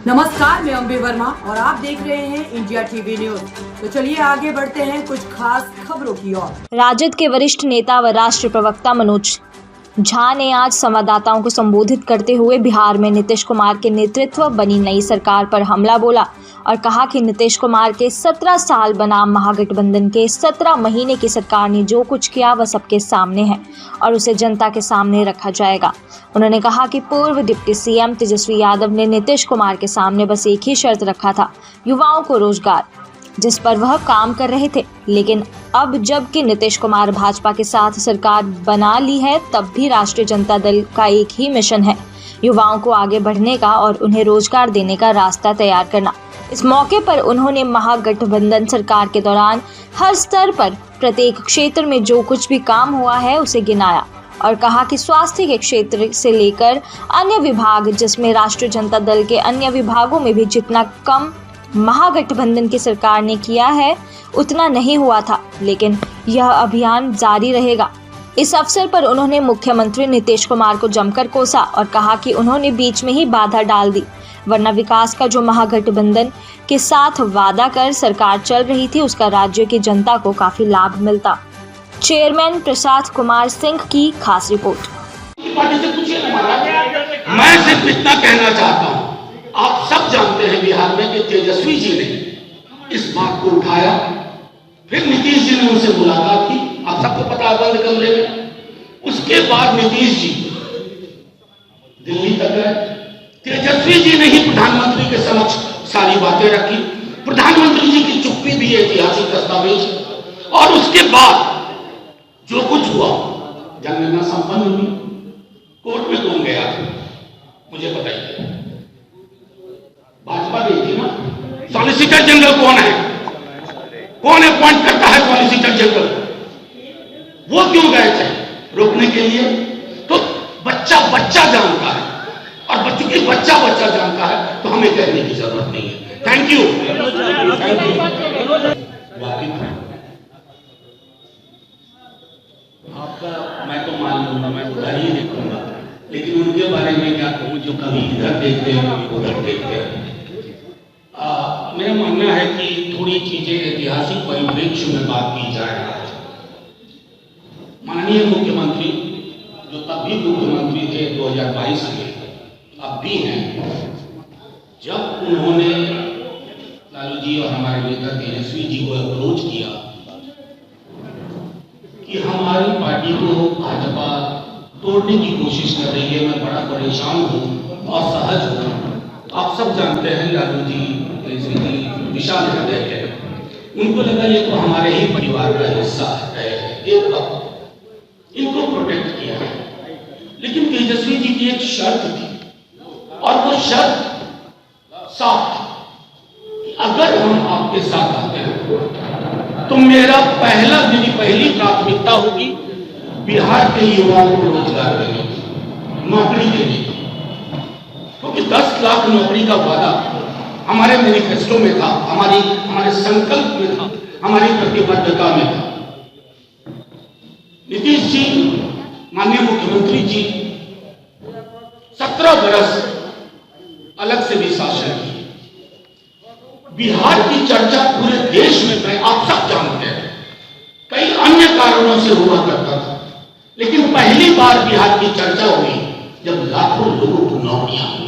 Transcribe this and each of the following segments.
नमस्कार, मैं अम्बे वर्मा और आप देख रहे हैं इंडिया टीवी न्यूज। तो चलिए आगे बढ़ते हैं कुछ खास खबरों की ओर। राजद के वरिष्ठ नेता व राष्ट्रीय प्रवक्ता मनोज झा ने आज संवाददाताओं को संबोधित करते हुए बिहार में नीतीश कुमार के नेतृत्व बनी नई सरकार पर हमला बोला और कहा कि नीतीश कुमार के 17 साल बनाम महागठबंधन के 17 महीने की सरकार ने जो कुछ किया वह सबके सामने है और उसे जनता के सामने रखा जाएगा। उन्होंने कहा कि पूर्व डिप्टी सीएम तेजस्वी यादव ने नीतीश कुमार के सामने बस एक ही शर्त रखा था, युवाओं को रोजगार, जिस पर वह काम कर रहे थे। लेकिन अब जबकि नीतीश कुमार भाजपा के साथ सरकार बना ली है, तब भी राष्ट्रीय जनता दल का एक ही मिशन है, युवाओं को आगे बढ़ने का और उन्हें रोजगार देने का रास्ता तैयार करना। इस मौके पर उन्होंने महागठबंधन सरकार के दौरान हर स्तर पर प्रत्येक क्षेत्र में जो कुछ भी काम हुआ है उसे गिनाया और कहा कि स्वास्थ्य के क्षेत्र से लेकर अन्य विभाग, जिसमें राष्ट्रीय जनता दल के अन्य विभागों में भी जितना कम महागठबंधन की सरकार ने किया है उतना नहीं हुआ था, लेकिन यह अभियान जारी रहेगा। इस अवसर पर उन्होंने मुख्यमंत्री नीतीश कुमार को जमकर कोसा और कहा कि उन्होंने बीच में ही बाधा डाल दी, वरना विकास का जो महागठबंधन के साथ वादा कर सरकार चल रही थी उसका राज्य की जनता को काफी लाभ मिलता। चेयरमैन प्रसाद कुमार सिंह की खास रिपोर्ट। मैं सिर्फ इतना कहना चाहता हूँ, आप सब जानते हैं बिहार में कि तेजस्वी जी ने इस बात को उठाया, फिर नीतीश जी ने उनसे मुलाकात की, आप सबको पता है, बंद कमरे में। उसके बाद नीतीश जी दिल्ली तक गए, तेजस्वी जी ने ही प्रधानमंत्री के समक्ष सारी बातें रखी, प्रधानमंत्री जी की चुप्पी भी ऐतिहासिक दस्तावेज। और उसके बाद जो कुछ हुआ, जनगणना संपन्न हुई, कोर्ट में कौन गया था मुझे बताइए? भाजपा गई थी ना। सॉलिसिटर जनरल कौन है? कौन अपॉइंट करता है सॉलिसिटर जनरल? वो क्यों गए थे? रोकने के लिए। तो बच्चा बच्चा जानता है, और बच्चों की बच्चा बच्चा जानता है, तो हमें कहने की जरूरत नहीं है। Thank you. आपका मैं तो मान लूंगा, मैं उधर ही देखूंगा, लेकिन उनके बारे में क्या कहूँ जो कभी इधर देखते हैं कभी उधर देखते हैं। मेरा मानना है कि थोड़ी चीजें ऐतिहासिक परिप्रेक्ष्य में बात की जाए। माननीय मुख्यमंत्री, जो तब भी मुख्यमंत्री थे 2022 में, अब भी हैं, जब उन्होंने लालू जी और हमारे नेता तेजस्वी जी को अप्रोच किया कि हमारी पार्टी को भाजपा तोड़ने की कोशिश कर रही है, मैं बड़ा परेशान हूँ, असहज हूँ। आप सब जानते हैं लालू जी विशाल हृदय है, उनको लगा ये तो हमारे ही परिवार का हिस्सा है, एक वक्त इनको प्रोटेक्ट किया है। लेकिन तेजस्वी जी की एक शर्त थी, और वो शर्त साफ थी, अगर हम आपके साथ आते हैं तो मेरा पहली प्राथमिकता होगी बिहार के युवाओं को रोजगार देने की, नौकरी देने की। क्योंकि 10 लाख नौकरी का वादा हमारे मैनिफेस्टो में था, हमारे संकल्प में था, हमारी प्रतिबद्धता में था। नीतीश जी, माननीय मुख्यमंत्री जी, 17 बरस अलग से भी शासन किए। बिहार की चर्चा पूरे देश में, मैं आप सब जानते हैं, कई अन्य कारणों से हुआ करता था, लेकिन पहली बार बिहार की चर्चा हुई जब लाखों लोगों को नौकरियां हुई।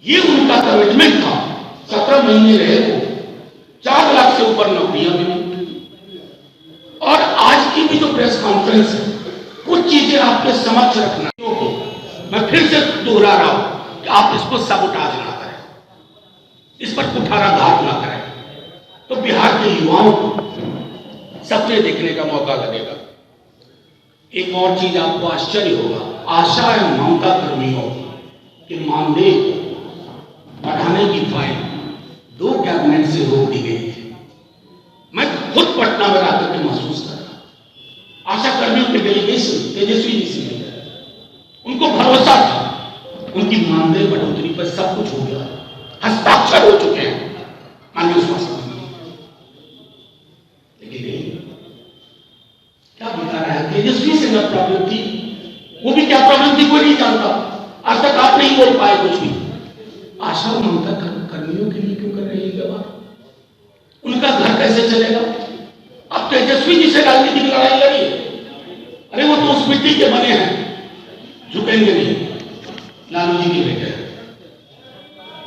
ये उनका कमिटमेंट था। 17 महीने रहे वो, 4 लाख से ऊपर नौकरियां मिली। और आज की भी जो प्रेस कॉन्फ्रेंस है, कुछ चीजें आपके समक्ष रखना, मैं फिर से दोहरा रहा हूं कि आप इसको सबूताज ना करें, इस पर कुठाराघात ना करें, तो बिहार के युवाओं को सपने देखने का मौका लगेगा। एक और चीज आपको आश्चर्य होगा, आशा एवं ममता कर्मियों के मानदेय बढ़ाने की फाइल 2 कैबिनेट से रोक दी गई थी। मैं खुद पटना में रहकर के महसूस कर रहा, आशा कर्मियों के डेलीगेशन तेजस्वी जी से मिले, उनको भरोसा था, उनकी मानदेय बढ़ोतरी पर सब कुछ हो गया, हस्ताक्षर हो चुके हैं माननीय स्वास्थ्य मंत्री। लेकिन क्या बता रहा है, तेजस्वी से न प्रॉब्लम थी, वो भी क्या प्रॉब्लम थी कोई नहीं जानता। आज तक आप नहीं बोल पाए कुछ भी। आशा ममता कर्मियों के लिए क्यों कर रही है व्यवहार? उनका घर कैसे चलेगा? अब तेजस्वी जी से राजनीतिक लड़ाई लड़ी, अरे वो तो उस मिट्टी के बने हैं, झुकेंगे नहीं, लालू जी के बेटे हैं।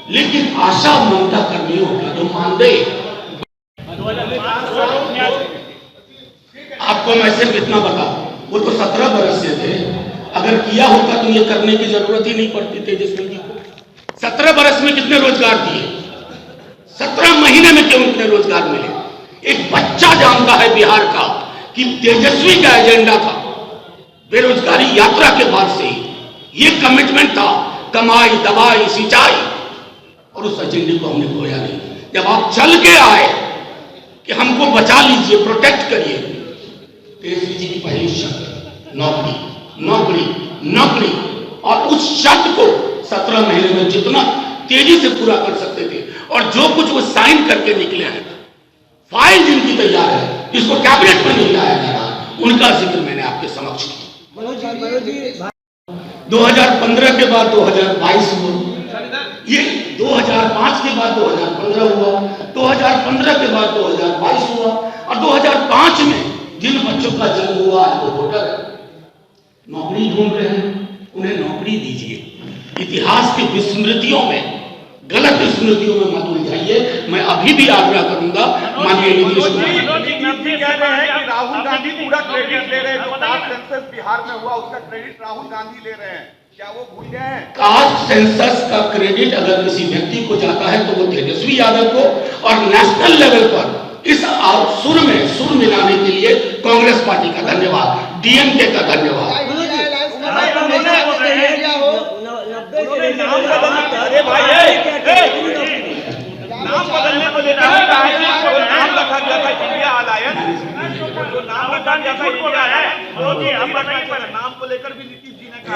लेकिन आशा ममता कर्मियों का जो मानदेय, आपको मैं सिर्फ इतना बता, वो तो 17 बरस से थे, अगर किया होता तो ये करने की जरूरत ही नहीं पड़ती तेजस्वी जी को। 17 बरस में कितने रोजगार दिए? 17 महीने में क्यों इतने रोजगार मिले? एक बच्चा जानता है बिहार का कि तेजस्वी का एजेंडा था बेरोजगारी यात्रा के बाद से ही ये कमिटमेंट था, कमाई दवाई सिंचाई, और उस एजेंडे को हमने खोया नहीं। जब आप चल के आए कि हमको बचा लीजिए, प्रोटेक्ट करिए, तेजस्वी जी की पहली शर्त नौकरी नौकरी नौकरी, और उस शर्त को 17 महीने में जितना तेजी से पूरा कर सकते थे, और जो कुछ वो साइन करके निकले हैं, फाइल जिनकी तैयार है, जिसको कैबिनेट में नहीं लाया जा रहा, उनका जिक्र मैंने आपके समक्ष किया। 2015 के बाद 2022 हुआ, ये 2005 के बाद 2015 हुआ, 2015 के बाद 2022 हुआ, और 2005 में जिन बच्चों का जन्म हुआ है वो वोटर नौकरी ढूंढ रहे हैं, उन्हें नौकरी दीजिए। इतिहास की विस्मृतियों में, गलत स्मृतियों में मत उलझाइए। मैं अभी भी आग्रह करूंगा माननीय नीतीश कुमार, राहुल गांधी पूरा क्रेडिट ले रहे हैं, जो कास्ट सेंसस बिहार में हुआ उसका क्रेडिट राहुल गांधी ले रहे हैं, क्या वो भूल गए हैं? कास्ट सेंसस का क्रेडिट अगर किसी व्यक्ति को जाता है तो वो तेजस्वी यादव को, और नेशनल लेवल पर इस सुर मिलाने के लिए कांग्रेस पार्टी का धन्यवाद, डीएमके का धन्यवाद। नाम बदलने को लेकर नाम रखा गया था इंडिया अलायंस, जो नाम रखा गया था इंडिया है, नाम को लेकर भी नीतीश जी ने कहा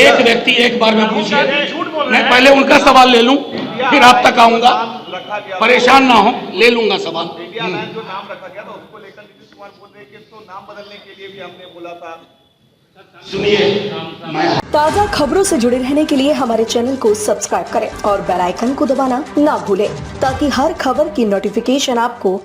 एक व्यक्ति एक बार में पूछिए, मैं पहले उनका सवाल ले लूं, फिर आप तक आऊंगा, परेशान ना हो, ले लूंगा सवाल। इंडिया अलायंस जो नाम रखा गया था उसको लेकर नीतीश कुमार बोल रहे कि इसको नाम बदलने के लिए भी हमने बोला था। सुनिए, मैं ताज़ा खबरों से जुड़े रहने के लिए हमारे चैनल को सब्सक्राइब करें और बेल आइकन को दबाना ना भूलें, ताकि हर खबर की नोटिफिकेशन आपको